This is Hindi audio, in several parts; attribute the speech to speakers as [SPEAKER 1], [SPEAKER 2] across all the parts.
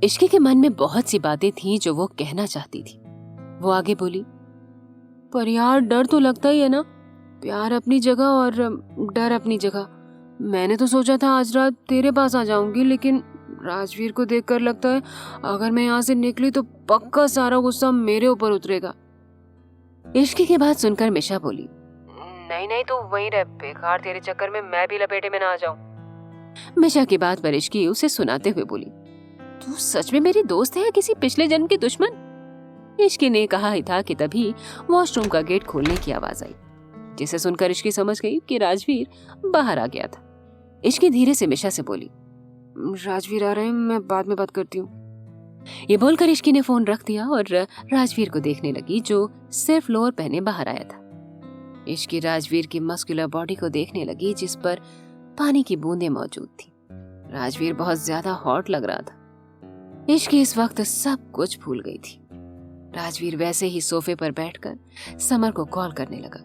[SPEAKER 1] इश्की के मन में बहुत सी बातें थीं जो वो कहना चाहती थी। वो आगे बोली, पर यार डर तो लगता ही है ना, प्यार अपनी जगह और डर अपनी जगह। मैंने तो सोचा था आज रात तेरे पास आ जाऊंगी, लेकिन राजवीर को देखकर लगता है अगर मैं यहाँ से निकली तो पक्का सारा गुस्सा मेरे ऊपर उतरेगा। इश्की की बात सुनकर मिशा बोली, नहीं नहीं तू वहीं रह, बेकार तेरे चक्कर में मैं भी लपेटे में ना आ जाऊं। मिशा की बात पर इश्की उसे सुनाते हुए बोली, तू सच में मेरी दोस्त है या किसी पिछले जन्म की दुश्मन? इश्की ने कहा ही था कि तभी वॉशरूम का गेट खोलने की आवाज आई, जिसे सुनकर इश्की समझ गई कि राजवीर बाहर आ गया था। इश्की धीरे से मिशा से बोली, राजवीर आ रहे हैं, मैं बाद में बात करती हूँ। ये बोलकर इश्की ने फोन रख दिया और राजवीर को देखने लगी, जो सिर्फ लोअर पहने बाहर आया था। इश्की राजवीर की मस्कुलर बॉडी को देखने लगी, जिस पर पानी की बूंदें मौजूद थी। राजवीर बहुत ज्यादा हॉट लग रहा था। इश्की इस वक्त सब कुछ भूल गई थी। राजवीर वैसे ही सोफे पर बैठकर समर को कॉल करने लगा।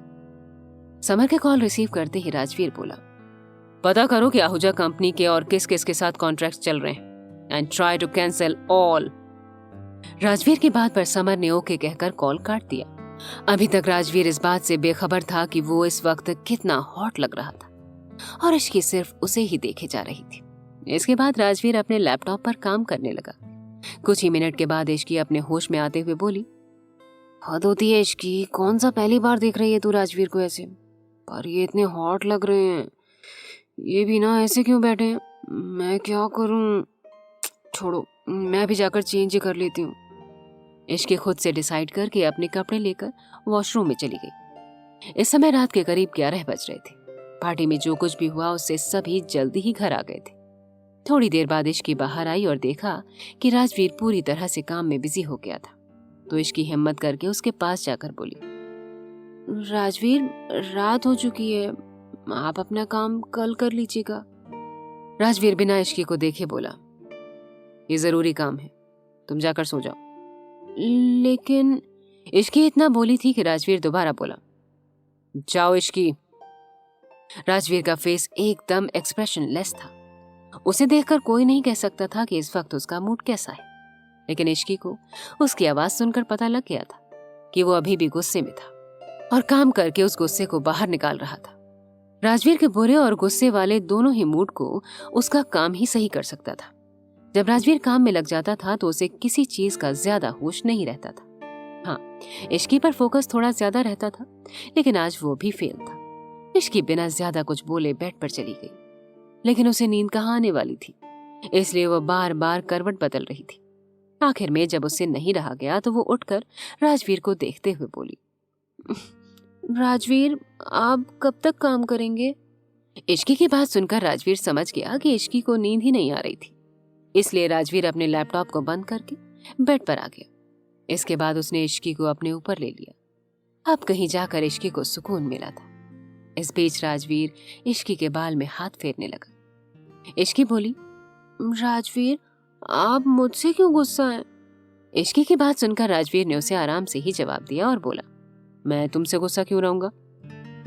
[SPEAKER 1] समर के कॉल रिसीव करते ही राजवीर बोला, पता करो कि आहूजा कंपनी के और किस किस के साथ कॉन्ट्रैक्ट चल रहे हैं and try to cancel all. Rajveer की बात पर समर ने ओके कहकर कॉल काट दिया। अभी तक राजवीर इस बात से बेखबर था कि वो इस वक्त कितना हॉट लग रहा था और इश्की सिर्फ उसे ही देखे जा रही थी। इसके बाद राजवीर अपने लैपटॉप पर काम करने लगा। कुछ ही मिनट के बाद इश्की अपने होश में आते हुए बोली, हद होती है इश्की, कौन सा पहली बार देख रही है तू राजवीर को ऐसे? पर ये इतने हॉट लग रहे हैं, ये भी ना ऐसे क्यों बैठे हैं? मैं क्या करूं? छोड़ो, मैं भी जाकर चेंज कर लेती हूँ। इश्की खुद से डिसाइड करके अपने कपड़े लेकर वॉशरूम में चली गई। इस समय रात के करीब 11 बज रहे थे। पार्टी में जो कुछ भी हुआ उससे सभी जल्दी ही घर आ गए थे। थोड़ी देर बाद इश्की बाहर आई और देखा कि राजवीर पूरी तरह से काम में बिजी हो गया था। तो इश्की हिम्मत करके उसके पास जाकर बोली, राजवीर रात हो चुकी है, आप अपना काम कल कर लीजिएगा। राजवीर बिना इश्की को देखे बोला, ये जरूरी काम है, तुम जाकर सो जाओ। लेकिन इश्की इतना बोली थी कि राजवीर दोबारा बोला, जाओ इश्की। राजवीर का फेस एकदम एक्सप्रेशनलेस था। उसे देखकर कोई नहीं कह सकता था कि इस वक्त उसका मूड कैसा है, लेकिन इश्की को उसकी आवाज सुनकर पता लग गया था कि वो अभी भी गुस्से में था और काम करके उस गुस्से को बाहर निकाल रहा था। राजवीर के बुरे और गुस्से वाले दोनों ही मूड को उसका काम ही सही कर सकता था। जब राजवीर काम में लग जाता था तो उसे किसी चीज का ज्यादा होश नहीं रहता था। हाँ, इश्की पर फोकस थोड़ा ज्यादा रहता था, लेकिन आज वो भी फेल था। इश्की बिना ज्यादा कुछ बोले बेड पर चली गई, लेकिन उसे नींद कहाँ आने वाली थी, इसलिए वो बार बार करवट बदल रही थी। आखिर में जब उससे नहीं रहा गया तो वो उठकर राजवीर को देखते हुए बोली, राजवीर आप कब तक काम करेंगे? इश्की की बात सुनकर राजवीर समझ गया कि इश्की को नींद ही नहीं आ रही थी, इसलिए राजवीर अपने लैपटॉप को बंद करके बेड पर आ गया। इसके बाद उसने इश्की को अपने ऊपर ले लिया। अब कहीं जाकर इश्की को सुकून मिला था। इस बीच राजवीर इश्की के बाल में हाथ फेरने लगा। इश्की बोली, राजवीर आप मुझसे क्यों गुस्सा हैं? इश्की की बात सुनकर राजवीर ने उसे आराम से ही जवाब दिया और बोला, मैं तुमसे गुस्सा क्यों रहूंगा?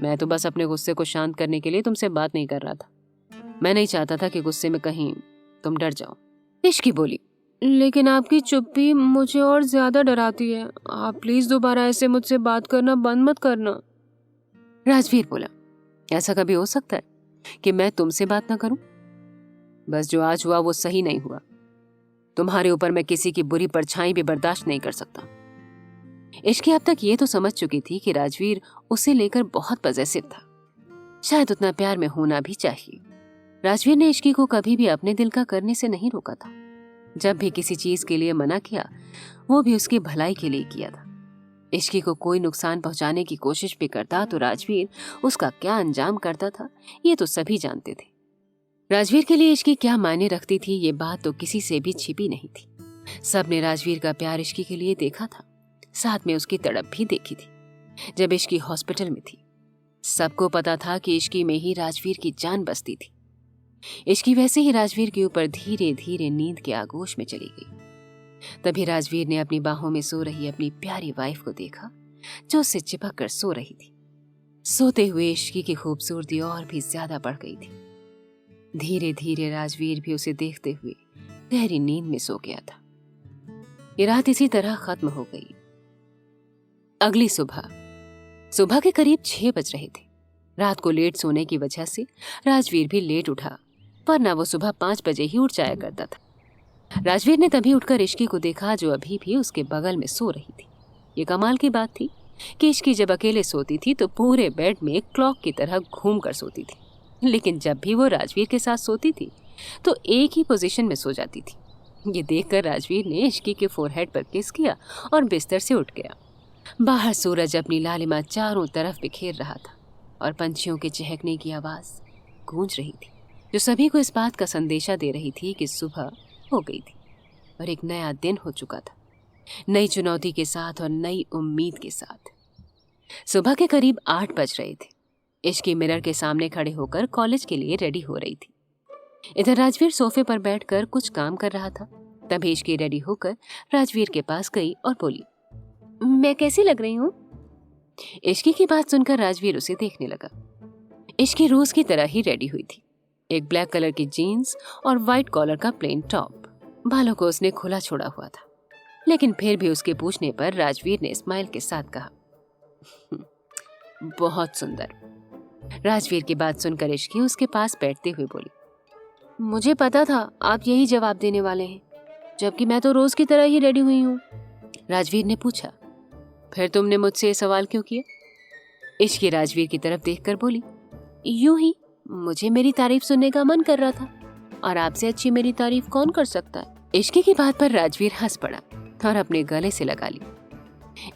[SPEAKER 1] मैं तो बस अपने गुस्से को शांत करने के लिए तुमसे बात नहीं कर रहा था। मैं नहीं चाहता था कि गुस्से में कहीं तुम डर जाओ। इश्की बोली, लेकिन आपकी चुप्पी मुझे और ज्यादा डराती है। आप प्लीज दोबारा ऐसे मुझसे बात करना बंद मत करना। राजवीर बोला, ऐसा कभी हो सकता है कि मैं तुमसे बात ना करूं? बस जो आज हुआ वो सही नहीं हुआ। तुम्हारे ऊपर मैं किसी की बुरी परछाई भी बर्दाश्त नहीं कर सकता। इश्की अब तक ये तो समझ चुकी थी कि राजवीर उसे लेकर बहुत पॉजेसिव था। शायद उतना प्यार में होना भी चाहिए। राजवीर ने इश्की को कभी भी अपने दिल का करने से नहीं रोका था। जब भी किसी चीज के लिए मना किया, वो भी उसकी भलाई के लिए किया था। इश्की को कोई नुकसान पहुंचाने की कोशिश भी करता तो राजवीर उसका क्या अंजाम करता था, ये तो सभी जानते थे। राजवीर के लिए इश्की क्या मायने रखती थी, ये बात तो किसी से भी छिपी नहीं थी। सबने राजवीर का प्यार इश्की के लिए देखा था, साथ में उसकी तड़प भी देखी थी। जब इश्की हॉस्पिटल में थी, सबको पता था कि इश्की में ही राजवीर की जान बसती थी। इश्की वैसे ही राजवीर के ऊपर धीरे धीरे नींद के आगोश में चली गई। तभी राजवीर ने अपनी बाहों में सो रही अपनी प्यारी वाइफ को देखा, जो उससे चिपक कर सो रही थी। सोते हुए इश्की की खूबसूरती और भी ज्यादा बढ़ गई थी। धीरे धीरे राजवीर भी उसे देखते हुए गहरी नींद में सो गया था। ये रात इसी तरह खत्म हो गई। अगली सुबह के करीब 6 बज रहे थे। रात को लेट सोने की वजह से राजवीर भी लेट उठा, वरना वो सुबह 5 बजे ही उठ जाया करता था। राजवीर ने तभी उठकर इश्की को देखा, जो अभी भी उसके बगल में सो रही थी। ये कमाल की बात थी कि इश्की जब अकेले सोती थी तो पूरे बेड में क्लॉक की तरह घूम कर सोती थी, लेकिन जब भी वो राजवीर के साथ सोती थी तो एक ही पोजीशन में सो जाती थी। ये देखकर राजवीर ने इश्की के फोरहेड पर किस किया और बिस्तर से उठ गया। बाहर सूरज अपनी लालिमा चारों तरफ बिखेर रहा था और पंछियों के चहकने की आवाज गूंज रही थी, जो सभी को इस बात का संदेशा दे रही थी कि सुबह हो गई थी और एक नया दिन हो चुका था, नई चुनौती के साथ और नई उम्मीद के साथ। सुबह के करीब 8 बज रहे थे। इश्की मिरर के सामने खड़े होकर कॉलेज के लिए रेडी हो रही थी। इधर राजवीर सोफे पर बैठकर कुछ काम कर रहा था। तभी इश्की रेडी होकर राजवीर के पास गई और बोली, मैं कैसी लग रही हूँ? इश्की की बात सुनकर राजवीर उसे देखने लगा। इश्की रोज की तरह ही रेडी हुई थी। एक ब्लैक कलर की जीन्स और व्हाइट कॉलर का प्लेन टॉप। बालों को उसने खुला छोड़ा हुआ था, लेकिन फिर भी उसके पूछने पर राजवीर ने स्माइल के साथ कहा, बहुत सुंदर। राजवीर की बात सुनकर इश्की उसके पास बैठते हुए बोली, मुझे पता था आप यही जवाब देने वाले हैं, जबकि मैं तो रोज की तरह ही रेडी हुई हूँ। राजवीर ने पूछा, फिर तुमने मुझसे ये सवाल क्यों किया? इश्की राजवीर की तरफ देखकर बोली, यूं ही मुझे मेरी तारीफ सुनने का मन कर रहा था, और आपसे अच्छी मेरी तारीफ कौन कर सकता है? इश्की की बात पर राजवीर हंस पड़ा और अपने गले से लगा ली।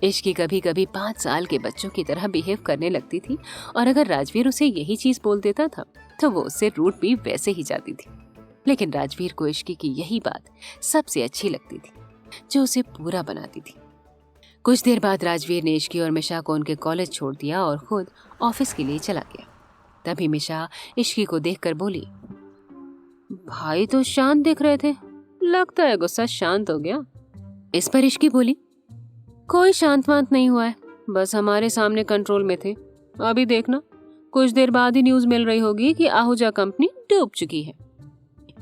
[SPEAKER 1] इश्की कभी कभी 5 साल के बच्चों की तरह बिहेव करने लगती थी, और अगर राजवीर उसे यही चीज बोल देता था तो वो उससे रूठ भी वैसे ही जाती थी। लेकिन राजवीर को इश्की की यही बात सबसे अच्छी लगती थी, जो उसे पूरा बनाती थी। कुछ देर बाद राजवीर ने इश्की और मिशा को उनके कॉलेज छोड़ दिया और खुद ऑफिस के लिए चला गया। तभी मिशा इश्की को देखकर बोली, भाई तो शांत दिख रहे थे, लगता है गुस्सा शांत हो गया। इस पर इश्की बोली, कोई शांत वांत नहीं हुआ है, बस हमारे सामने कंट्रोल में थे। अभी देखना, कुछ देर बाद ही न्यूज मिल रही होगी कि आहूजा कंपनी डूब चुकी है।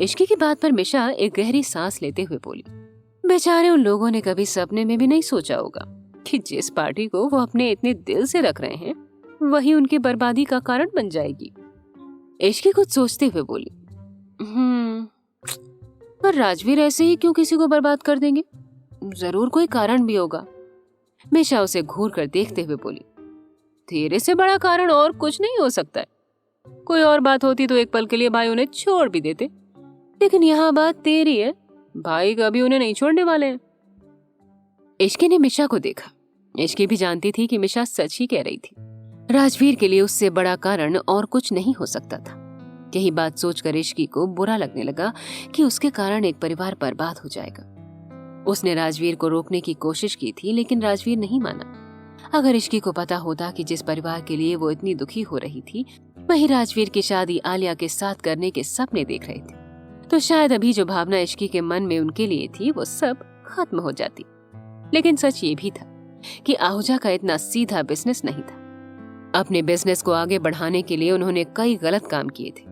[SPEAKER 1] इश्की की बात पर मिशा एक गहरी सांस लेते हुए बोली, बेचारे उन लोगों ने कभी सपने में भी नहीं सोचा होगा कि जिस पार्टी को वो अपने इतने दिल से रख रहे हैं वही उनकी बर्बादी का कारण बन जाएगी। इश्की कुछ सोचते हुए बोली, पर राजवीर ऐसे ही क्यों किसी को बर्बाद कर देंगे? जरूर कोई कारण भी होगा। मिशा उसे घूर कर देखते हुए बोली, तेरे से बड़ा कारण और कुछ नहीं हो सकता है। कोई और बात होती तो एक पल के लिए भाई उन्हें छोड़ भी देते, लेकिन यहाँ बात तेरी है, भाई कभी उन्हें नहीं छोड़ने वाले हैं। इश्की ने मिशा को देखा। इश्की भी जानती थी कि मिशा सच ही कह रही थी। राजवीर के लिए उससे बड़ा कारण और कुछ नहीं हो सकता था। यही बात सोचकर इश्की को बुरा लगने लगा कि उसके कारण एक परिवार बर्बाद हो जाएगा। उसने राजवीर को रोकने की कोशिश की थी, लेकिन राजवीर नहीं माना। अगर इश्की को पता होता कि जिस परिवार के लिए वो इतनी दुखी हो रही थी वही राजवीर की शादी आलिया के साथ करने के सपने देख रहे थे, तो शायद अभी जो भावना इश्की के मन में उनके लिए थी वो सब खत्म हो जाती। लेकिन सच ये भी था कि आहूजा का इतना सीधा बिजनेस नहीं था। अपने बिजनेस को आगे बढ़ाने के लिए उन्होंने कई गलत काम किए थे।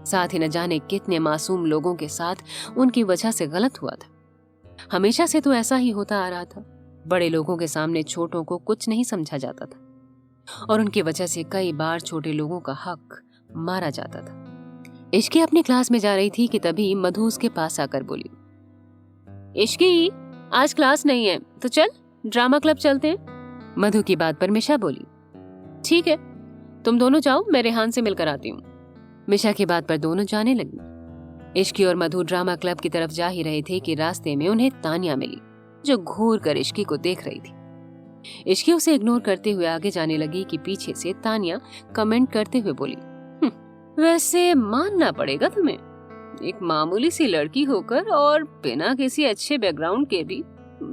[SPEAKER 1] साथ ही न जाने कितने मासूम लोगों के साथ उनकी वजह से गलत हुआ था। हमेशा से तो ऐसा ही होता आ रहा था। बड़े लोगों के सामने छोटों को कुछ नहीं समझा जाता था और उनकी वजह से कई बार छोटे लोगों का हक मारा जाता था। इश्की अपनी क्लास में जा रही थी कि तभी मधु उसके पास आकर बोली, इश्की आज क्लास नहीं है तो चल ड्रामा क्लब चलते हैं। मधु की बात पर मिशा बोली, ठीक है तुम दोनों जाओ, मैं रेहान से मिलकर आती हूँ। मिशा की बात पर दोनों जाने लगी। इश्की और मधु ड्रामा क्लब की तरफ जा ही रहे थे कि रास्ते में उन्हें तानिया मिली, जो घूर कर इश्की को देख रही थी। इश्की उसे इग्नोर करते हुए आगे जाने लगी कि पीछे से तानिया कमेंट करते हुए बोली, वैसे मानना पड़ेगा तुम्हें, एक मामूली सी लड़की होकर और बिना किसी अच्छे बैकग्राउंड के भी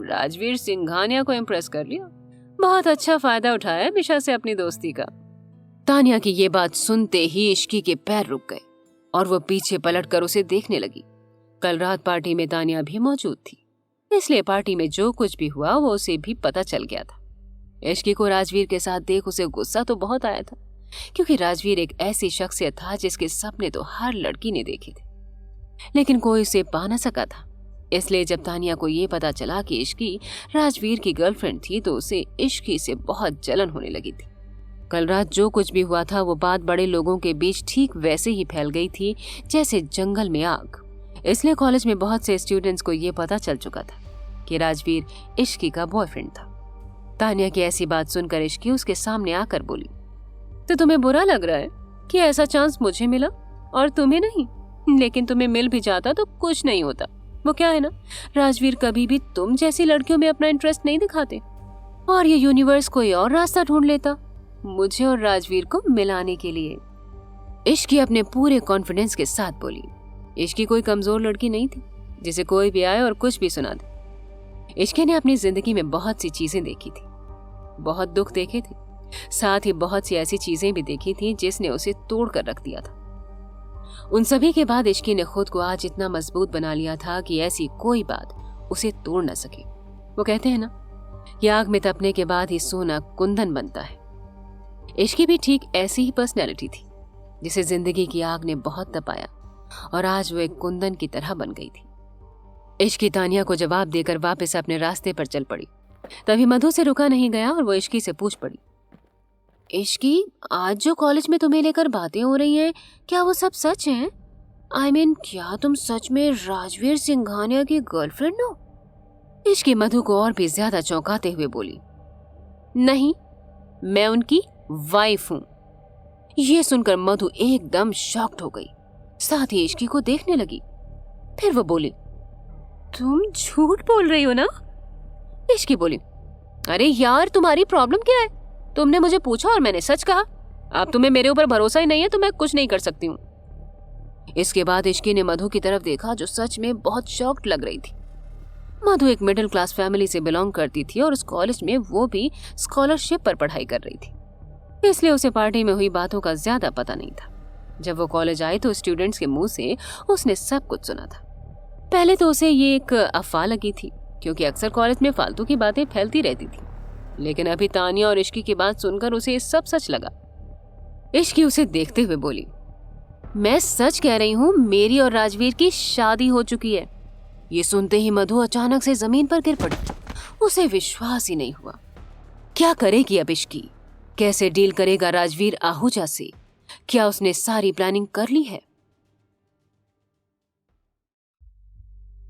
[SPEAKER 1] राजवीर सिंघानिया को इम्प्रेस कर लिया। बहुत अच्छा फायदा उठाया मिशा से अपनी दोस्ती का। तानिया की ये बात सुनते ही इश्की के पैर रुक गए और वो पीछे पलटकर उसे देखने लगी। कल रात पार्टी में तानिया भी मौजूद थी, इसलिए पार्टी में जो कुछ भी हुआ वो उसे भी पता चल गया था। इश्की को राजवीर के साथ देख उसे गुस्सा तो बहुत आया था, क्योंकि राजवीर एक ऐसी शख्सियत था जिसके सपने तो हर लड़की ने देखे थे, लेकिन कोई उसे पा न सका था। इसलिए जब तानिया को ये पता चला कि इश्की राजवीर की गर्लफ्रेंड थी तो उसे इश्की से बहुत जलन होने लगी थी। कल रात जो कुछ भी हुआ था वो बात बड़े लोगों के बीच ठीक वैसे ही फैल गई थी जैसे जंगल में आग। इसलिए कॉलेज में बहुत से स्टूडेंट्स को ये पता चल चुका था कि राजवीर इश्की का बॉयफ्रेंड था। तानिया की ऐसी बात सुनकर इश्की उसके सामने आकर बोली, तो तुम्हें बुरा लग रहा है कि ऐसा चांस मुझे मिला और तुम्हें नहीं? लेकिन तुम्हें मिल भी जाता तो कुछ नहीं होता। वो क्या है ना, राजवीर कभी भी तुम जैसी लड़कियों में अपना इंटरेस्ट नहीं दिखाते और ये यूनिवर्स कोई और रास्ता ढूंढ लेता मुझे और राजवीर को मिलाने के लिए। इश्की अपने पूरे कॉन्फिडेंस के साथ बोली। इश्की कोई कमजोर लड़की नहीं थी जिसे कोई भी आए और कुछ भी सुना दे। इश्की ने अपनी जिंदगी में बहुत सी चीजें देखी थी, बहुत दुख देखे थे, साथ ही बहुत सी ऐसी चीजें भी देखी थी जिसने उसे तोड़ कर रख दिया था। उन सभी के बाद इश्की ने खुद को आज इतना मजबूत बना लिया था कि ऐसी कोई बात उसे तोड़ न सके। वो कहते हैं ना, कि आग में तपने के बाद ही सोना कुंदन बनता है। इश्की भी ठीक ऐसी ही पर्सनैलिटी थी जिसे जिंदगी की आग ने बहुत तपाया और आज वो एक कुंदन की तरह बन गई थी। इश्की तानिया को जवाब देकर वापस अपने रास्ते पर चल पड़ी। तभी मधु से रुका नहीं गया और वो इश्की से पूछ पड़ी, इश्की, आज जो कॉलेज में तुम्हें लेकर बातें हो रही हैं, क्या वो सब सच हैं? I mean, क्या तुम सच में राजवीर सिंघानिया की गर्लफ्रेंड हो? इश्की मधु को और भी ज्यादा चौंकाते हुए बोली, नहीं, मैं उनकी वाइफ हूं। ये सुनकर मधु एकदम शॉक्ड हो गई, साथ ही इश्की को देखने लगी। फिर वो बोली, तुम झूठ बोल रही हो ना? इश्की बोली, अरे यार, तुम्हारी प्रॉब्लम क्या है? तुमने मुझे पूछा और मैंने सच कहा। अब तुम्हें मेरे ऊपर भरोसा ही नहीं है तो मैं कुछ नहीं कर सकती हूँ। इसके बाद इश्की ने मधु की तरफ देखा जो सच में बहुत शॉक्ड लग रही थी। मधु एक मिडिल क्लास फैमिली से बिलोंग करती थी और उस कॉलेज में वो भी स्कॉलरशिप पर पढ़ाई कर रही थी, इसलिए उसे पार्टी में हुई बातों का ज्यादा पता नहीं था। जब वो कॉलेज आई तो स्टूडेंट्स के मुंह से उसने सब कुछ सुना था। पहले तो उसे ये एक अफवाह लगी थी क्योंकि अक्सर कॉलेज में फालतू की बातें फैलती रहती थी, लेकिन अभी तानिया और इश्की की बात सुनकर उसे सब सच लगा। इश्की उसे देखते हुए बोली, मैं सच कह रही हूँ, मेरी और राजवीर की शादी हो चुकी है। ये सुनते ही मधु अचानक से जमीन पर गिर पड़ी। उसे विश्वास ही नहीं हुआ। क्या करेगी अब इश्की? कैसे डील करेगा राजवीर आहूजा से? क्या उसने सारी प्लानिंग कर ली है?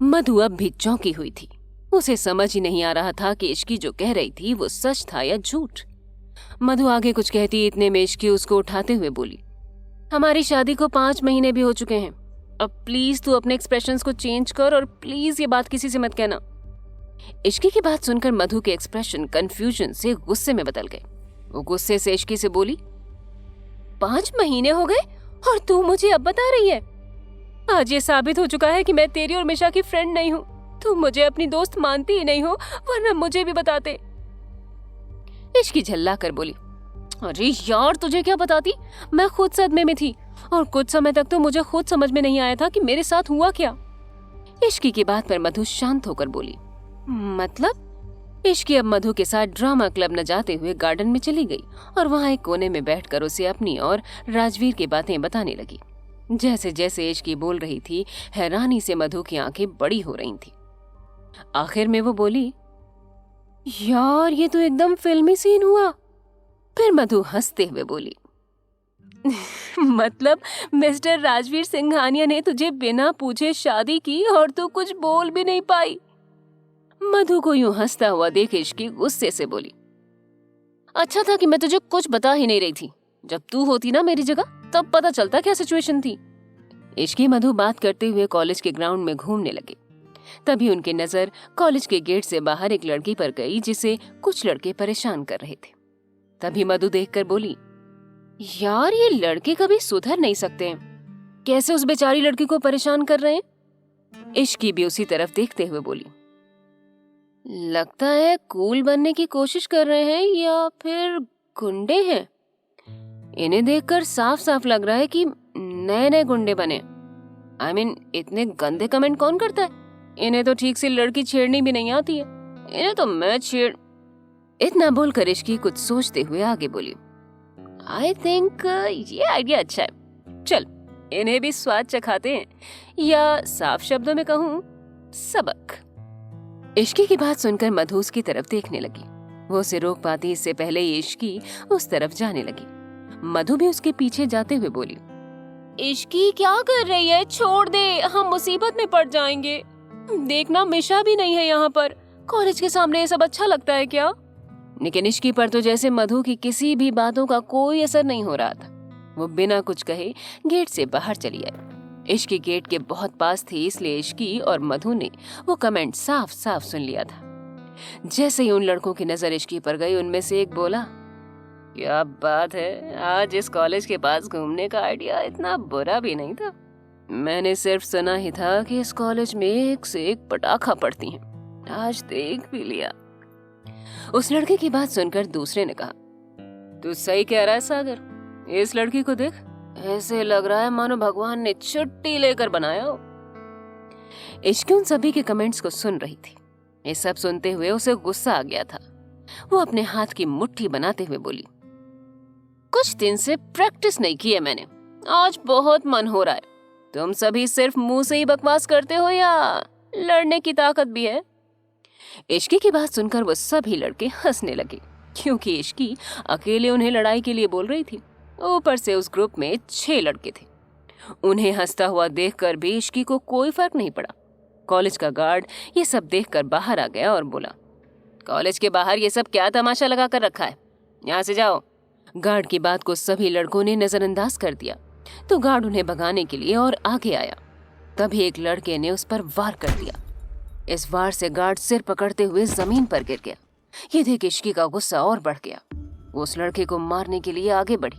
[SPEAKER 1] मधु अब भी चौंकी हुई थी। उसे समझ ही नहीं आ रहा था कि इश्की जो कह रही थी वो सच था या झूठ। मधु आगे कुछ कहती, इतने में इश्की उसको उठाते हुए बोली, हमारी शादी को 5 महीने भी हो चुके हैं। अब प्लीज तू अपने एक्सप्रेशंस को चेंज कर और प्लीज ये बात किसी से मत कहना। इश्की की बात सुनकर मधु के एक्सप्रेशन कंफ्यूजन से गुस्से में बदल गए। वो गुस्से से इश्की से बोली, 5 महीने हो गए और तू मुझे अब बता रही है? आज ये साबित हो चुका है कि मैं तेरी और मिशा की फ्रेंड नहीं हूँ। तुम मुझे अपनी दोस्त मानती ही नहीं हो, वरना मुझे भी बताते। इश्की झल्ला कर बोली, अरे यार, तुझे क्या बताती? मैं खुद सदमे में थी और कुछ समय तक तो मुझे खुद समझ में नहीं आया था कि मेरे साथ हुआ क्या। इश्की की बात पर मधु शांत होकर बोली, मतलब? इश्की अब मधु के साथ ड्रामा क्लब न जाते हुए गार्डन में चली गई और वहां एक कोने में बैठकर उसे अपनी और राजवीर की बातें बताने लगी। जैसे जैसे इश्की बोल रही थी, हैरानी से मधु की आंखें बड़ी हो रही थी। आखिर में वो बोली, यार, ये तो एकदम फिल्मी सीन हुआ। फिर मधु हंसते हुए बोली, मतलब मिस्टर राजवीर सिंघानिया ने तुझे बिना पूछे शादी की और तू कुछ बोल भी नहीं पाई। मधु को यूं हंसता हुआ देख इश्की गुस्से से बोली, अच्छा था कि मैं तुझे कुछ बता ही नहीं रही थी। जब तू होती ना मेरी जगह तब पता चलता क्या सिचुएशन थी। इश्की मधु बात करते हुए कॉलेज के ग्राउंड में घूमने लगे। तभी उनकी नजर कॉलेज के गेट से बाहर एक लड़की पर गई जिसे कुछ लड़के परेशान कर रहे थे। तभी मधु देखकर बोली, यार, ये लड़के कभी सुधर नहीं सकते हैं। कैसे उस बेचारी लड़की को परेशान कर रहे हैं? इश्की भी उसी तरफ देखते हुए बोली, लगता है कूल बनने की कोशिश कर रहे हैं या फिर गुंडे हैं। इन्हें देखकर साफ साफ लग रहा है कि नए नए गुंडे बने। I mean, इतने गंदे कमेंट कौन करता है? इन्हें तो ठीक से लड़की छेड़नी भी नहीं आती है। इन्हें तो मैं छेड़। इतना बोलकर इश्की कुछ सोचते हुए आगे बोली, आई थिंक ये आइडिया अच्छा है। चल, इन्हें भी स्वाद चखाते हैं, या साफ शब्दों में कहूँ सबक। इश्की की बात सुनकर मधु उसकी तरफ देखने लगी। वो उसे रोक पाती इससे पहले ही इश्की उस तरफ जाने लगी। मधु भी उसके पीछे जाते हुए बोली, इश्की क्या कर रही है, छोड़ दे, हम मुसीबत में पड़ जाएंगे। देखना मिशा भी नहीं है यहाँ पर, कॉलेज के सामने ये सब अच्छा लगता है क्या? लेकिन इश्की पर तो जैसे मधु की किसी भी बातों का कोई असर नहीं हो रहा था। वो बिना कुछ कहे गेट से बाहर चली आई। इश्की गेट के बहुत पास थी, इसलिए इश्की और मधु ने वो कमेंट साफ साफ सुन लिया था। जैसे ही उन लड़कों की नजर इश्की पर गई, उनमें से एक बोला, क्या बात है, आज इस कॉलेज के पास घूमने का आइडिया इतना बुरा भी नहीं था। मैंने सिर्फ सुना ही था कि इस कॉलेज में एक से एक पटाखा पड़ती हैं, आज देख भी लिया। उस लड़के की बात सुनकर दूसरे ने कहा, तू सही कह रहा है सागर, इस लड़की को देख, ऐसे लग रहा है मानो भगवान ने छुट्टी लेकर बनाया हो। इश्की उन सभी के कमेंट्स को सुन रही थी। ये सब सुनते हुए उसे गुस्सा आ गया था। वो अपने हाथ की मुट्ठी बनाते हुए बोली, कुछ दिन से प्रैक्टिस नहीं की है मैंने, आज बहुत मन हो रहा है। तुम सभी सिर्फ मुंह से ही बकवास करते हो या लड़ने की ताकत भी है? इश्की की बात सुनकर वो सभी लड़के हंसने लगे, क्योंकि इश्की अकेले उन्हें लड़ाई के लिए बोल रही थी। ऊपर से उस ग्रुप में 6 लड़के थे। उन्हें हंसता हुआ देखकर भी इश्की को कोई फर्क नहीं पड़ा। कॉलेज का गार्ड ये सब देखकर बाहर आ गया और बोला, कॉलेज के बाहर ये सब क्या तमाशा लगा कर रखा है, यहाँ से जाओ। गार्ड की बात को सभी लड़कों ने नजरअंदाज कर दिया, तो गार्ड उन्हें भगाने के लिए और आगे आया। तभी एक लड़के ने उस पर वार कर दिया। इस वार से गार्ड सिर पकड़ते हुए जमीन पर गिर गया। ये देख इश्की का गुस्सा और बढ़ गया। वो उस लड़के को मारने के लिए आगे बढ़ी।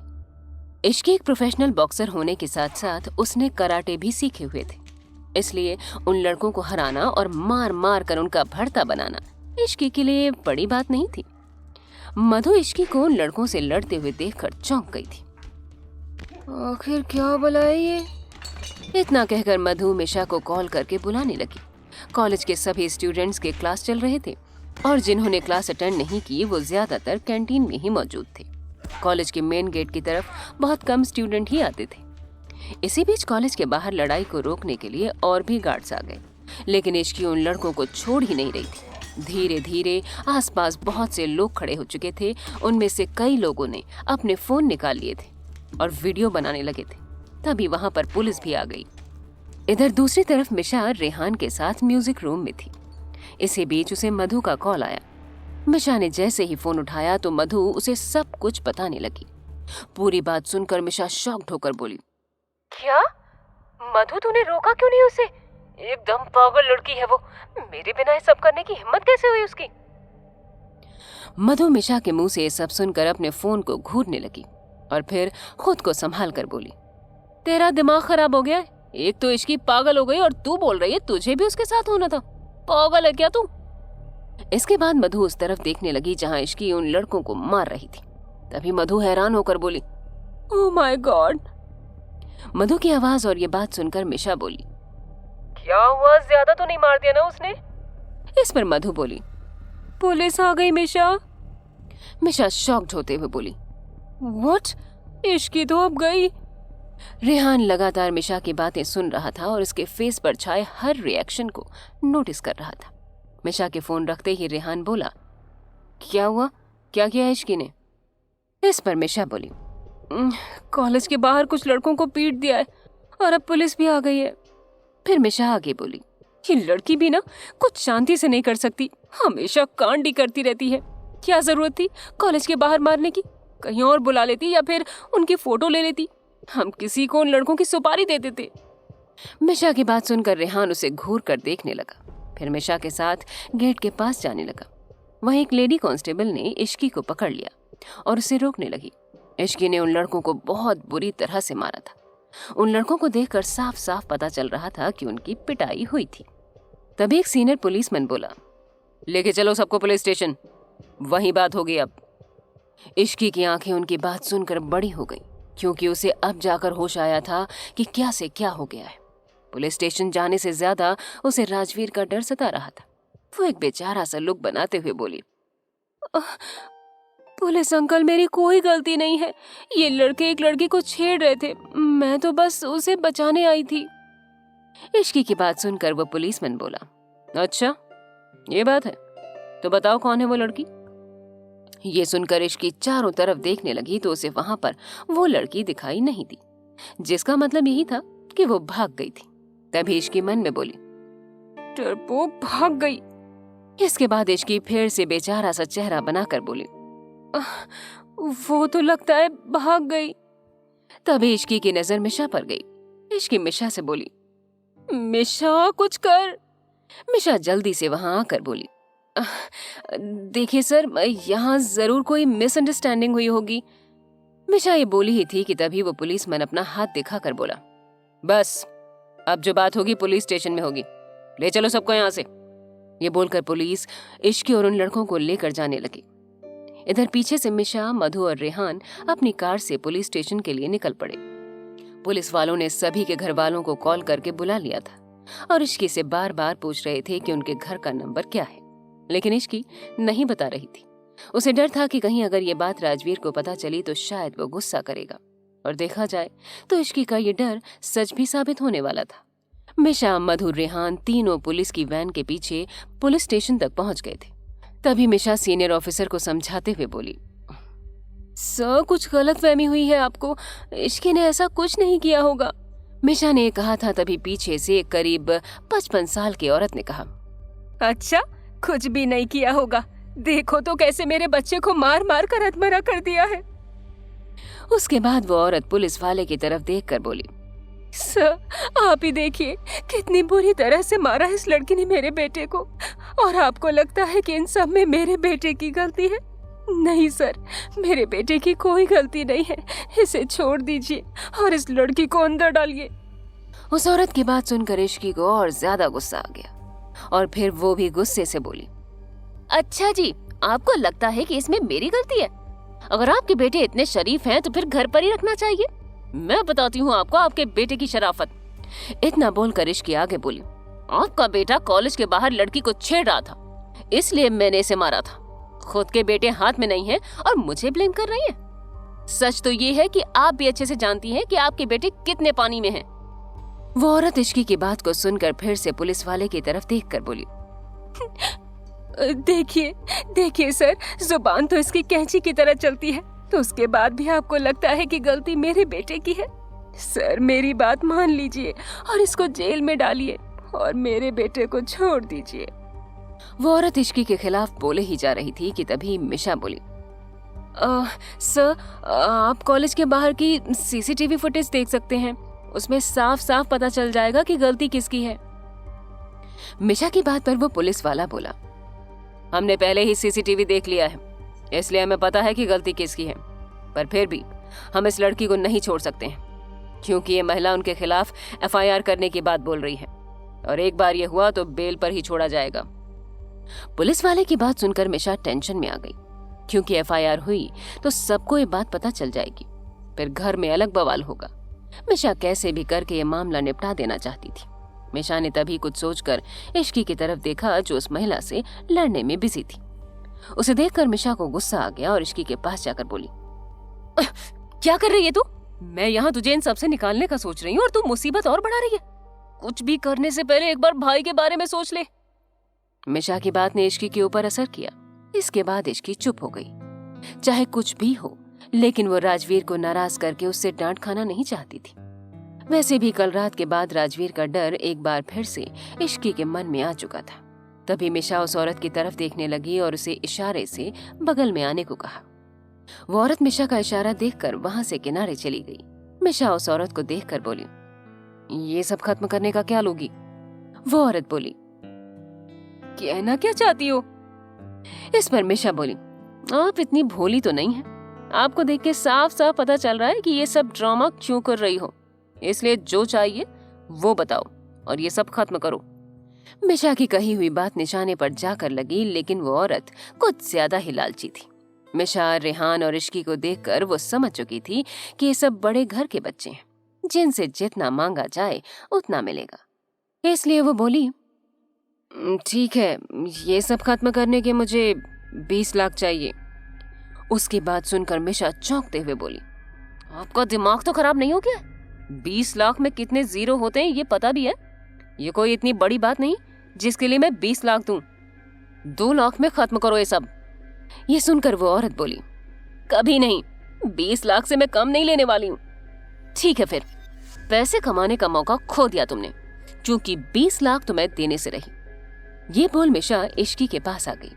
[SPEAKER 1] इश्की एक प्रोफेशनल बॉक्सर होने के साथ साथ उसने कराटे भी सीखे हुए थे, इसलिए उन लड़कों को हराना और मार मार कर उनका भरता बनाना इश्की के लिए बड़ी बात नहीं थी। मधु इश्की को उन लड़कों से लड़ते हुए देखकर चौंक गई थी। आखिर क्या भला है ये? इतना कहकर मधु मिशा को कॉल करके बुलाने लगी। कॉलेज के सभी स्टूडेंट्स के क्लास चल रहे थे और जिन्होंने क्लास अटेंड नहीं की वो ज्यादातर कैंटीन में ही मौजूद थे। कॉलेज के मेन गेट की तरफ बहुत कम स्टूडेंट ही आते थे। इसी बीच कॉलेज के बाहर लड़ाई को रोकने के लिए और भी गार्ड्स आ गए, लेकिन इश्की उन लड़कों को छोड़ ही नहीं रही थी। धीरे धीरे आसपास बहुत से लोग खड़े हो चुके थे। उनमें से कई लोगों ने अपने फोन निकाल लिए थे और वीडियो बनाने लगे थे। तभी वहां पर पुलिस भी आ गई। इधर दूसरी तरफ मिशा रेहान के साथ म्यूजिक रूम में थी। इसी बीच उसे मधु का कॉल आया। मिशा ने जैसे ही फोन उठाया तो मधु उसे सब कुछ बताने लगी। पूरी बात सुनकर मिशा शॉक्ड होकर बोली, क्या मधु, तूने रोका क्यों नहीं उसे? एकदम पागल लड़की है वो, मेरे बिना ये सब करने की हिम्मत कैसे हुई उसकी? मधु मिशा के मुंह से ये सब सुनकर अपने फोन को घूरने लगी और फिर खुद को संभाल कर बोली, तेरा दिमाग खराब हो गया है? एक तो इश्की पागल हो गई और तू बोल रही है तुझे भी उसके साथ होना था? पागल है क्या तू? इसके बाद मधु उस तरफ देखने लगी जहां इश्की उन लड़कों को मार रही थी। तभी मधु हैरान होकर बोली, ओह माय गॉड। मधु की आवाज और ये बात सुनकर मिशा बोली, क्या हुआ, ज्यादा तो नहीं मार दिया ना उसने? इस पर मधु बोली, पुलिस आ गई मिशा। मिशा शॉक्ड होते हुए बोली, व्हाट? इश्की तो अब गई। रेहान लगातार मिशा की बातें सुन रहा था और उसके फेस पर छाए हर रिएक्शन को नोटिस कर रहा था। मिशा के फोन रखते ही रेहान बोला, क्या हुआ, क्या किया इश्की ने? इस पर मिशा बोली, कॉलेज के बाहर कुछ लड़कों को पीट दिया है और अब पुलिस भी आ गई है। फिर मिशा आगे बोली, ये लड़की भी ना कुछ शांति से नहीं कर सकती, हमेशा कांड ही करती रहती है। क्या जरूरत थी कॉलेज के बाहर मारने की? कहीं और बुला लेती या फिर उनकी फोटो ले लेती, हम किसी को उन लड़कों की सुपारी दे देते। मिशा की बात सुनकर रेहान उसे घूर कर देखने लगा। फिर मिशा के साथ गेट के पास जाने लगा। वहीं एक लेडी कांस्टेबल ने इश्की को पकड़ लिया और उसे रोकने लगी। इश्की ने उन लड़कों को बहुत बुरी तरह से मारा था। उन लड़कों को देखकर साफ साफ पता चल रहा था कि उनकी पिटाई हुई थी। तभी एक सीनियर पुलिसमैन बोला, लेके चलो सबको पुलिस स्टेशन, वहीं बात होगी अब। इश्की की आंखें उनकी बात सुनकर बड़ी हो गईं, क्योंकि उसे अब जाकर होश आया था कि क्या से क्या हो गया है। पुलिस स्टेशन जाने से ज्यादा उसे राजवीर का डर सता रहा था। वो एक बेचारा सा लुक बनाते हुए बोली, पुलिस अंकल, मेरी कोई गलती नहीं है, ये लड़के एक लड़की को छेड़ रहे थे, मैं तो बस उसे बचाने आई थी। इश्की की बात सुनकर वो पुलिसमैन बोला, अच्छा, ये बात है, तो बताओ कौन है वो लड़की? ये सुनकर इश्की चारों तरफ देखने लगी तो उसे वहां पर वो लड़की दिखाई नहीं दी, जिसका मतलब यही था कि वो भाग गई थी। तभी इश्की मन में बोली, डरपोक भाग गई। इसके बाद इश्की फिर से बेचारा सा चेहरा बनाकर बोली, वो तो लगता है भाग गई। तभी इश्की की नजर मिशा पर गई। इश्की मिशा से बोली, मिशा कुछ कर। मिशा जल्दी से वहां आकर बोली, देखिए सर, यहाँ जरूर कोई मिसअंडरस्टैंडिंग हुई होगी। मिशा ये बोली ही थी कि तभी वो पुलिसमैन अपना हाथ दिखाकर बोला, बस अब जो बात होगी पुलिस स्टेशन में होगी, ले चलो सबको यहाँ से। ये बोलकर पुलिस इश्की और उन लड़कों को लेकर जाने लगी। इधर पीछे से मिशा, मधु और रेहान अपनी कार से पुलिस स्टेशन के लिए निकल पड़े। पुलिस वालों ने सभी के घर वालों को कॉल करके बुला लिया था और इश्की से बार बार पूछ रहे थे कि उनके घर का नंबर क्या है, लेकिन इश्की नहीं बता रही थी। उसे डर था कि कहीं अगर ये बात राजवीर को पता चली तो शायद वो गुस्सा करेगा, और देखा जाए तो इश्की का ये डर सच भी साबित होने वाला था। मिशा, मधु, रेहान तीनों पुलिस की वैन के पीछे पुलिस स्टेशन तक पहुंच गए थे। तभी मिशा सीनियर ऑफिसर को समझाते हुए बोली, सर कुछ गलतफहमी हुई है आपको, इश्की ने ऐसा कुछ नहीं किया होगा। मिशा ने कहा था तभी पीछे से करीब 55 साल की औरत ने कहा, अच्छा, कुछ भी नहीं किया होगा, देखो तो कैसे मेरे बच्चे को मार मार कर अधमरा कर दिया है। उसके बाद वो औरत पुलिस वाले की तरफ देखकर बोली, सर आप ही देखिए कितनी बुरी तरह से मारा इस लड़की ने मेरे बेटे को, और आपको लगता है कि इन सब में मेरे बेटे की गलती है? नहीं सर, मेरे बेटे की कोई गलती नहीं है, इसे छोड़ दीजिए और इस लड़की को अंदर डालिए। उस औरत की बात सुनकर इश्की को और ज्यादा गुस्सा आ गया और फिर वो भी गुस्से से बोली, अच्छा जी, आपको लगता है कि इसमें मेरी गलती है? अगर आपके बेटे इतने शरीफ हैं तो फिर घर पर ही रखना चाहिए। मैं बताती हूँ आपको आपके बेटे की शराफत। इतना बोलकर इश्की आगे बोली, आपका बेटा कॉलेज के बाहर लड़की को छेड़ रहा था, इसलिए मैंने इसे मारा था। खुद के बेटे हाथ में नहीं है और मुझे ब्लेम कर रही है। सच तो ये है कि आप भी अच्छे से जानती हैं कि आपके बेटे कितने पानी में हैं। वो औरत इश्की की बात को सुनकर फिर से पुलिस वाले की तरफ देखकर बोली, देखिए देखिए सर, जुबान तो इसकी कैंची की तरह चलती है, तो उसके बाद भी आपको लगता है कि गलती मेरे बेटे की है। सर मेरी बात मान लीजिए और इसको जेल में डालिए और मेरे बेटे को छोड़ दीजिए। वो औरत इश्की के खिलाफ बोले ही जा रही थी कि तभी मिशा बोली, सर आप कॉलेज के बाहर की सीसीटीवी फुटेज देख सकते हैं, उसमें साफ साफ पता चल जाएगा कि गलती किसकी है। मिशा की बात पर वो पुलिस वाला बोला, हमने पहले ही सीसीटीवी देख लिया है, इसलिए हमें पता है कि गलती किसकी है, पर फिर भी हम इस लड़की को नहीं छोड़ सकते हैं क्योंकि ये महिला उनके खिलाफ एफआईआर करने की बात बोल रही है और एक बार ये हुआ तो बेल पर ही छोड़ा जाएगा। पुलिस वाले की बात सुनकर मिशा टेंशन में आ गई क्योंकि एफआईआर हुई तो सबको ये बात पता चल जाएगी, फिर घर में अलग बवाल होगा। मिशा कैसे भी करके ये मामला निपटा देना चाहती थी। मिशा ने तभी कुछ सोचकर इश्की की तरफ देखा जो उस महिला से लड़ने में बिजी थी। उसे देखकर मिशा को गुस्सा आ गया और इश्की के पास जाकर बोली, क्या कर रही है तू? मैं यहाँ तुझे इन सबसे निकालने का सोच रही हूँ और तू मुसीबत और बढ़ा रही है। कुछ भी करने से पहले एक बार भाई के बारे में सोच ले। मिशा की बात ने इश्की के ऊपर असर किया। इसके बाद इश्की चुप हो गई। चाहे कुछ भी हो, लेकिन वो राजवीर को नाराज करके उससे डांट खाना नहीं चाहती थी। वैसे भी कल रात के बाद राजवीर का डर एक बार फिर से इश्की के मन में आ चुका था। तभी मिशा उस औरत की तरफ देखने लगी और उसे इशारे से बगल में आने को कहा। वो औरत मिशा का इशारा देखकर वहां से किनारे चली गई। मिशा उस औरत को देखकर बोली, ये सब खत्म करने का क्या लोगी? वो औरत बोली, कहना क्या चाहती हो? इस पर मिशा बोली, आप इतनी भोली तो नहीं है। आपको देख के साफ साफ पता चल रहा है कि ये सब ड्रामा क्यों कर रही हो, इसलिए जो चाहिए वो बताओ और ये सब खत्म करो। मिशा की कही हुई बात निशाने पर जाकर लगी, लेकिन वो औरत कुछ ज्यादा ही लालची थी। मिशा, रेहान और इश्की को देखकर वो समझ चुकी थी कि ये सब बड़े घर के बच्चे हैं, जिनसे जितना मांगा जाए उतना मिलेगा। इसलिए वो बोली, ठीक है, ये सब खत्म करने के मुझे 20 लाख चाहिए। उसकी बात सुनकर मिशा चौंकते हुए बोली, आपका दिमाग तो खराब नहीं हो गया? 20 लाख में कितने जीरो होते हैं ये पता भी है? ये कोई इतनी बड़ी बात नहीं जिसके लिए मैं 20 लाख दूं। 2 लाख में खत्म करो ये सब। ये सुनकर वो औरत बोली, कभी नहीं, 20 लाख से मैं कम नहीं लेने वाली हूं। ठीक है फिर, पैसे कमाने का मौका खो दिया तुमने, क्योंकि 20 लाख तो मैं देने से रही। ये बोल मिशा इश्की के पास आ गई।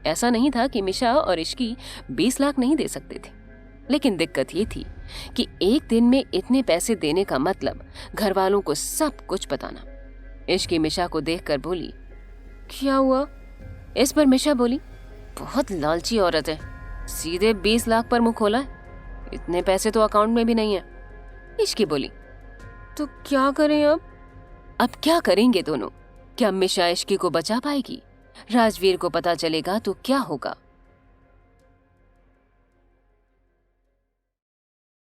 [SPEAKER 1] ऐसा नहीं था कि मिशा और इश्की 20 लाख नहीं दे सकते थे, लेकिन दिक्कत ये थी कि एक दिन में इतने पैसे देने का मतलब घर वालों को सब कुछ बताना। इश्की मिशा को देखकर बोली, क्या हुआ? इस पर मिशा बोली, बहुत लालची औरत है, सीधे 20 लाख पर मुंह खोला है, इतने पैसे तो अकाउंट में भी नहीं है। इश्की बोली, तो क्या करें अब क्या करेंगे दोनों? क्या मिशा इश्की को बचा पाएगी? राजवीर को पता चलेगा तो क्या होगा?